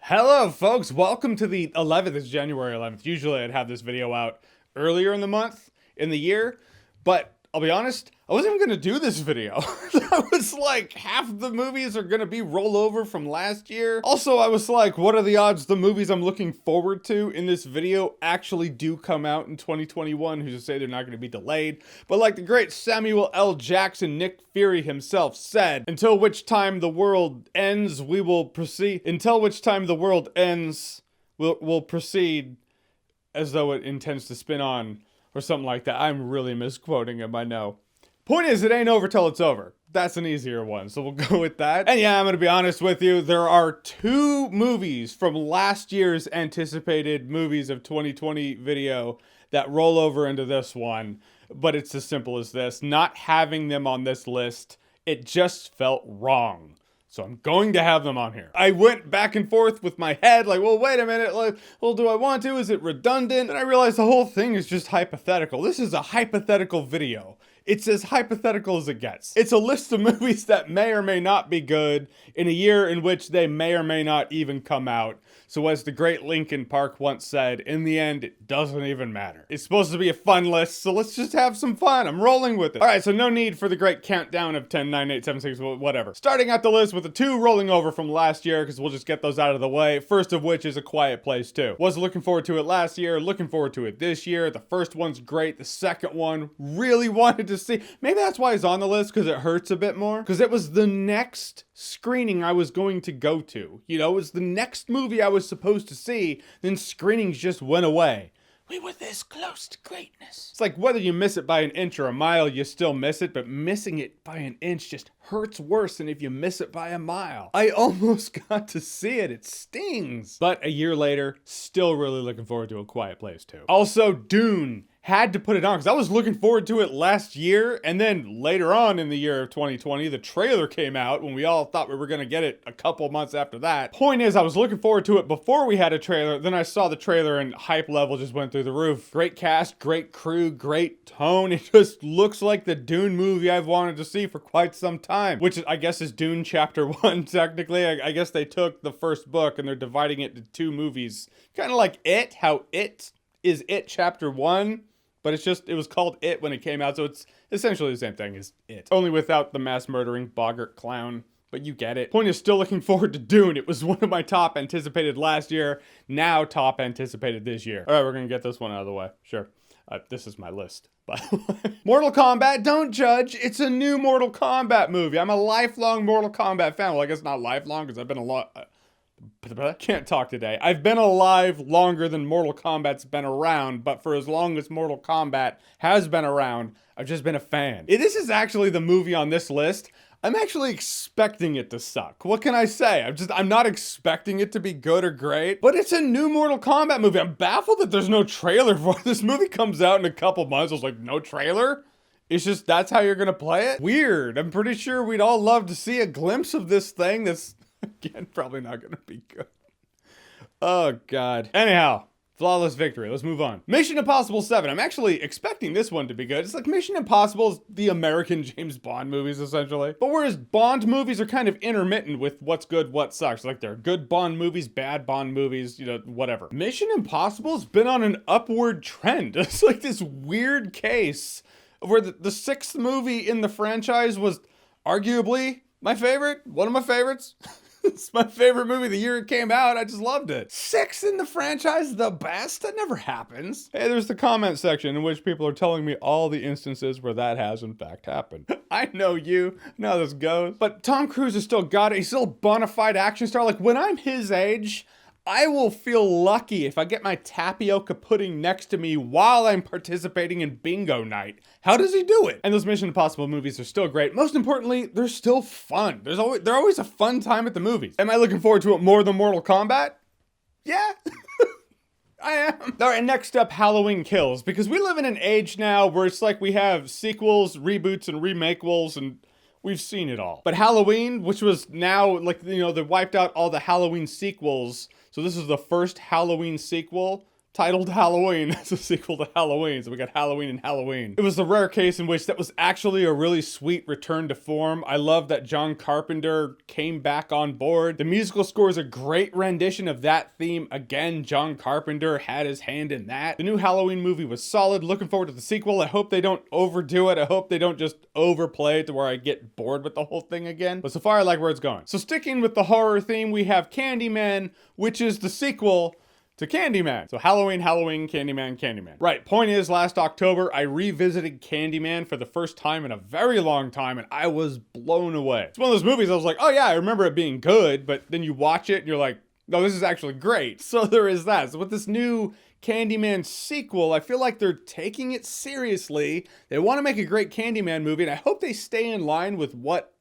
Hello folks, welcome to the 11th, it's January 11th. Usually I'd have this video out earlier in the month, in the year, but I'll be honest, I wasn't even gonna do this video. I was like, half the movies are gonna be rollover from last year. Also, I was like, what are the odds the movies I'm looking forward to in this video actually do come out in 2021? Who's to say they're not gonna be delayed? But like the great Samuel L. Jackson, Nick Fury himself said, until which time the world ends, we will proceed. Until which time the world ends, we'll proceed as though it intends to spin on. Or something like that. I'm really misquoting him, I know. Point is, it ain't over till it's over. That's an easier one, so we'll go with that. And yeah, I'm gonna be honest with you, there are two movies from last year's anticipated movies of 2020 video that roll over into this one, but it's as simple as this. Not having them on this list, it just felt wrong. So I'm going to have them on here. I went back and forth with my head, like, well, wait a minute, like, well, do I want to? Is it redundant? And I realized the whole thing is just hypothetical. This is a hypothetical video. It's as hypothetical as it gets. It's a list of movies that may or may not be good in a year in which they may or may not even come out. So as the great Linkin Park once said, in the end, it doesn't even matter. It's supposed to be a fun list, so let's just have some fun. I'm rolling with it. All right, so no need for the great countdown of 10, 9, 8, 7, 6, whatever. Starting out the list with the two rolling over from last year, because we'll just get those out of the way. First of which is A Quiet Place 2. Was looking forward to it last year, looking forward to it this year. The first one's great. The second one, really wanted to see. Maybe that's why it's on the list, because it hurts a bit more. Because it was the next screening I was going to go to. You know, it was the next movie I was supposed to see, then screenings just went away. We were this close to greatness. It's like whether you miss it by an inch or a mile, you still miss it, but missing it by an inch just hurts worse than if you miss it by a mile. I almost got to see it. It stings. But a year later, still really looking forward to A Quiet Place 2. Also, Dune. Had to put it on because I was looking forward to it last year, and then later on in the year of 2020, the trailer came out when we all thought we were going to get it a couple months after that. Point is, I was looking forward to it before we had a trailer, then I saw the trailer and hype level just went through the roof. Great cast, great crew, great tone. It just looks like the Dune movie I've wanted to see for quite some time, which I guess is Dune Chapter 1 technically. I guess they took the first book and they're dividing it into two movies. Kind of like It, how It is It Chapter 1. But it was called It when it came out, so it's essentially the same thing as It. Only without the mass murdering boggart clown, but you get it. Point is, still looking forward to Dune. It was one of my top anticipated last year, now top anticipated this year. All right, we're gonna get this one out of the way, sure. This is my list, by the way. Mortal Kombat, don't judge. It's a new Mortal Kombat movie. I'm a lifelong Mortal Kombat fan. Well, I guess not lifelong, because I've been a lot... Can't talk today. I've been alive longer than Mortal Kombat's been around, but for as long as Mortal Kombat has been around, I've just been a fan. This is actually the movie on this list. I'm actually expecting it to suck. What can I say? I'm not expecting it to be good or great, but it's a new Mortal Kombat movie. I'm baffled that there's no trailer for it. This movie comes out in a couple months. I was like, no trailer? It's just, that's how you're gonna play it? Weird. I'm pretty sure we'd all love to see a glimpse of this thing that's, again, probably not gonna be good. Oh, God. Anyhow, flawless victory. Let's move on. Mission Impossible 7. I'm actually expecting this one to be good. It's like Mission Impossible is the American James Bond movies, essentially. But whereas Bond movies are kind of intermittent with what's good, what sucks. Like, there are good Bond movies, bad Bond movies, you know, whatever. Mission Impossible's been on an upward trend. It's like this weird case where the sixth movie in the franchise was arguably my favorite, one of my favorites. It's my favorite movie the year it came out. I just loved it. 6 in the franchise, the best? That never happens. Hey, there's the comment section in which people are telling me all the instances where that has in fact happened. I know you. I know how this goes. But Tom Cruise has still got it. He's still a bona fide action star. Like, when I'm his age, I will feel lucky if I get my tapioca pudding next to me while I'm participating in bingo night. How does he do it? And those Mission Impossible movies are still great. Most importantly, they're still fun. They're always a fun time at the movies. Am I looking forward to it more than Mortal Kombat? Yeah. I am. All right, next up, Halloween Kills. Because we live in an age now where it's like we have sequels, reboots, and remakeables, and we've seen it all. But Halloween, which was now, like, you know, they wiped out all the Halloween sequels. So this is the first Halloween sequel titled Halloween. It's a sequel to Halloween, so we got Halloween and Halloween. It was a rare case in which that was actually a really sweet return to form. I love that John Carpenter came back on board. The musical score is a great rendition of that theme. Again, John Carpenter had his hand in that. The new Halloween movie was solid. Looking forward to the sequel. I hope they don't overdo it. I hope they don't just overplay it to where I get bored with the whole thing again. But so far, I like where it's going. So sticking with the horror theme, we have Candyman, which is the sequel to Candyman. So Halloween, Halloween, Candyman, Candyman. Right, point is, last October, I revisited Candyman for the first time in a very long time, and I was blown away. It's one of those movies I was like, oh yeah, I remember it being good, but then you watch it and you're like, no, this is actually great. So there is that. So with this new Candyman sequel, I feel like they're taking it seriously. They want to make a great Candyman movie, and I hope they stay in line with what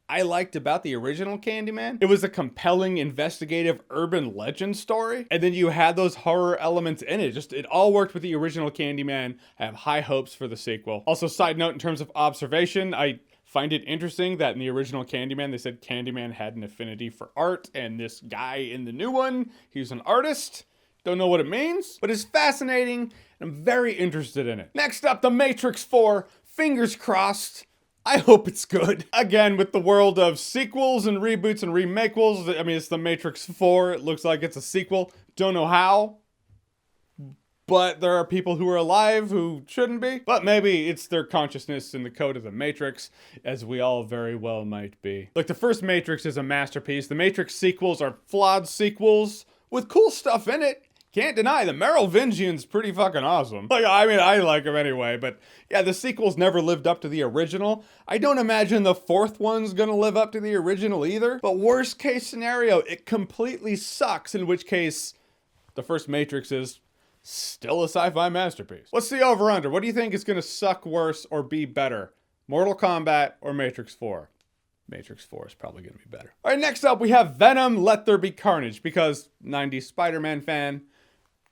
I liked about the original Candyman. It was a compelling, investigative, urban legend story. And then you had those horror elements in it. It all worked with the original Candyman. I have high hopes for the sequel. Also, side note in terms of observation, I find it interesting that in the original Candyman, they said Candyman had an affinity for art. And this guy in the new one, he's an artist. Don't know what it means, but it's fascinating. And I'm very interested in it. Next up, The Matrix 4. Fingers crossed. I hope it's good. Again, with the world of sequels and reboots and remakeables, I mean, it's The Matrix 4. It looks like it's a sequel. Don't know how, but there are people who are alive who shouldn't be. But maybe it's their consciousness in the code of the Matrix, as we all very well might be. Like, the first Matrix is a masterpiece. The Matrix sequels are flawed sequels with cool stuff in it. Can't deny the Merovingian's pretty fucking awesome. Like, I mean, I like him anyway, but yeah, the sequels never lived up to the original. I don't imagine the fourth one's gonna live up to the original either, but worst case scenario, it completely sucks, in which case, the first Matrix is still a sci-fi masterpiece. What's the over-under? What do you think is gonna suck worse or be better? Mortal Kombat or Matrix 4? Matrix 4 is probably gonna be better. All right, next up we have Venom, Let There Be Carnage, because 90s Spider-Man fan,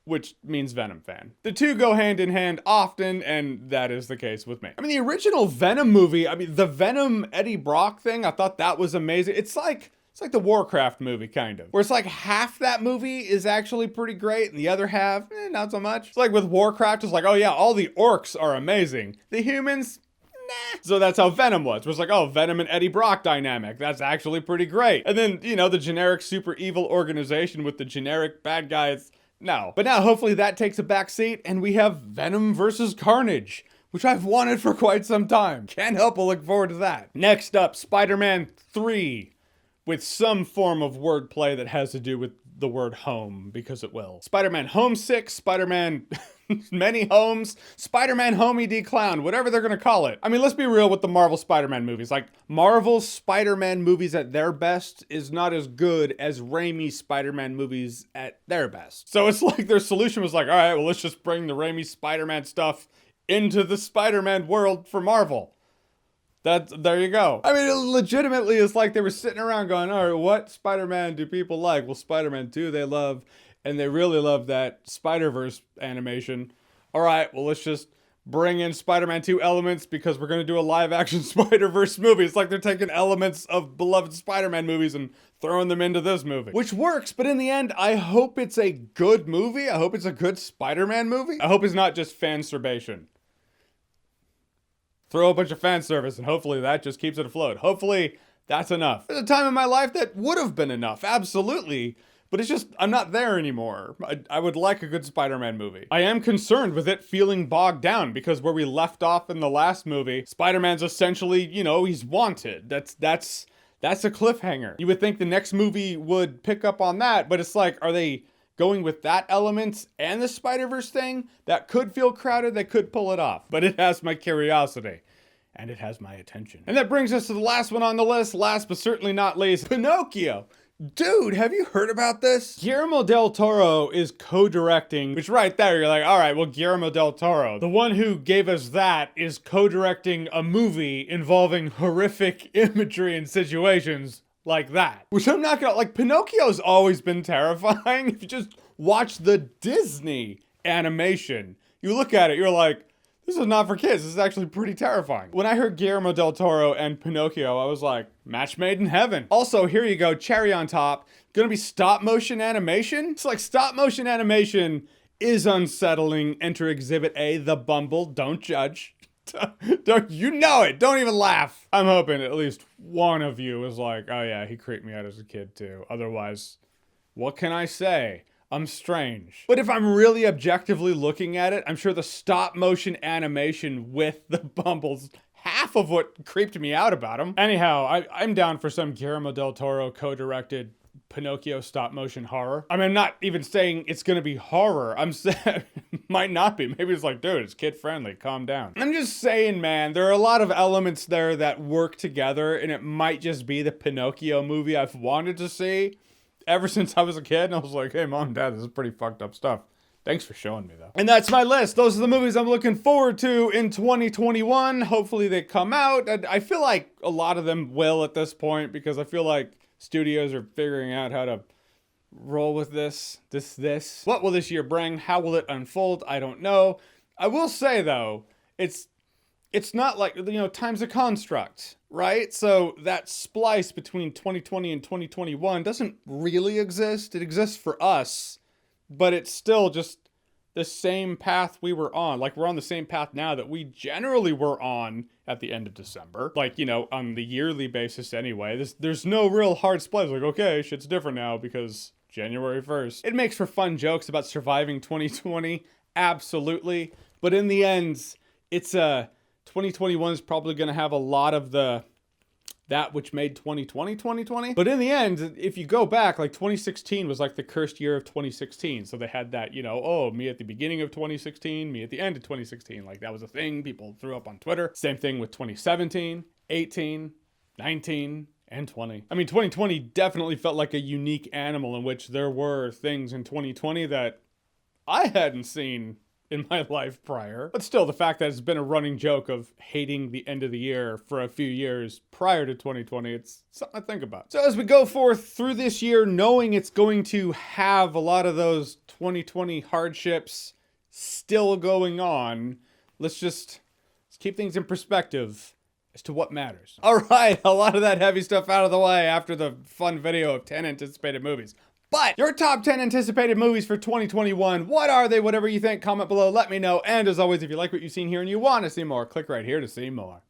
which means Venom fan. The two go hand in hand often, and that is the case with me. I mean, the original Venom movie, the Venom Eddie Brock thing, I thought that was amazing. It's like the Warcraft movie, kind of. Where it's like half that movie is actually pretty great, and the other half, not so much. It's like with Warcraft, it's like, oh yeah, all the orcs are amazing. The humans, nah. So that's how Venom was. It was like, oh, Venom and Eddie Brock dynamic. That's actually pretty great. And then, the generic super evil organization with the generic bad guys. No. But now hopefully that takes a back seat and we have Venom versus Carnage, which I've wanted for quite some time. Can't help but look forward to that. Next up, Spider-Man 3, with some form of wordplay that has to do with the word home, because it will. Spider-Man Homesick, Spider-Man Many Homes, Spider-Man Homie D Clown, whatever they're gonna call it. I mean, let's be real with the Marvel Spider-Man movies. Like, Marvel's Spider-Man movies at their best is not as good as Raimi's Spider-Man movies at their best. So it's like their solution was like, all right, well, let's just bring the Raimi Spider-Man stuff into the Spider-Man world for Marvel. There you go. I mean, it legitimately is like they were sitting around going, all right, what Spider-Man do people like? Well, Spider-Man 2 they love, and they really love that Spider-Verse animation. All right, well, let's just bring in Spider-Man 2 elements because we're going to do a live-action Spider-Verse movie. It's like they're taking elements of beloved Spider-Man movies and throwing them into this movie. Which works, but in the end, I hope it's a good movie. I hope it's a good Spider-Man movie. I hope it's not just fan-serbation. Throw a bunch of fan service and hopefully that just keeps it afloat. Hopefully that's enough. There's a time in my life that would have been enough, absolutely. But it's just, I'm not there anymore. I would like a good Spider-Man movie. I am concerned with it feeling bogged down because where we left off in the last movie, Spider-Man's essentially, he's wanted. That's a cliffhanger. You would think the next movie would pick up on that, but it's like, are they going with that element and the Spider-Verse thing? That could feel crowded, that could pull it off. But it has my curiosity. And it has my attention. And that brings us to the last one on the list, last but certainly not least, Pinocchio. Dude, have you heard about this? Guillermo del Toro is co-directing, which right there, you're like, all right, well, Guillermo del Toro, the one who gave us that, is co-directing a movie involving horrific imagery and situations like that. Which I'm not gonna, Pinocchio's always been terrifying. If you just watch the Disney animation, you look at it, you're like, this is not for kids. This is actually pretty terrifying. When I heard Guillermo del Toro and Pinocchio, I was like, match made in heaven. Also, here you go, cherry on top, gonna be stop motion animation. It's like stop motion animation is unsettling. Enter Exhibit A, the Bumble. Don't judge. Don't, you know it. Don't even laugh. I'm hoping at least one of you is like, oh yeah, he creeped me out as a kid too. Otherwise, what can I say? I'm strange. But if I'm really objectively looking at it, I'm sure the stop motion animation with the Bumbles half of what creeped me out about him. Anyhow, I'm down for some Guillermo del Toro co-directed Pinocchio stop motion horror. I mean, I'm not even saying it's gonna be horror. I'm saying might not be. Maybe it's like, dude, it's kid friendly. Calm down. I'm just saying, man, there are a lot of elements there that work together, and it might just be the Pinocchio movie I've wanted to see ever since I was a kid. And I was like, hey, mom, dad, this is pretty fucked up stuff. Thanks for showing me, though. And that's my list. Those are the movies I'm looking forward to in 2021. Hopefully they come out. I feel like a lot of them will at this point, because I feel like studios are figuring out how to roll with this. What will this year bring? How will it unfold? I don't know. I will say, though, it's not like, you know, time's a construct, right? So that splice between 2020 and 2021 doesn't really exist. It exists for us, but it's still just the same path we were on. Like, we're on the same path now that we generally were on at the end of December. Like, you know, on the yearly basis anyway. There's no real hard splice. Like, okay, shit's different now because January 1st. It makes for fun jokes about surviving 2020. Absolutely. But in the end, it's 2021 is probably going to have a lot of that which made 2020. But in the end, if you go back, like 2016 was like the cursed year of 2016. So they had that, you know, oh, me at the beginning of 2016, me at the end of 2016. Like, that was a thing people threw up on Twitter. Same thing with 2017, 18, 19, and 20. I mean, 2020 definitely felt like a unique animal in which there were things in 2020 that I hadn't seen in my life prior. But still, the fact that it's been a running joke of hating the end of the year for a few years prior to 2020, it's something to think about. So as we go forth through this year, knowing it's going to have a lot of those 2020 hardships still going on, let's keep things in perspective as to what matters. All right, a lot of that heavy stuff out of the way after the fun video of 10 anticipated movies. But your top 10 anticipated movies for 2021, what are they? Whatever you think, comment below, let me know. And as always, if you like what you've seen here and you want to see more, click right here to see more.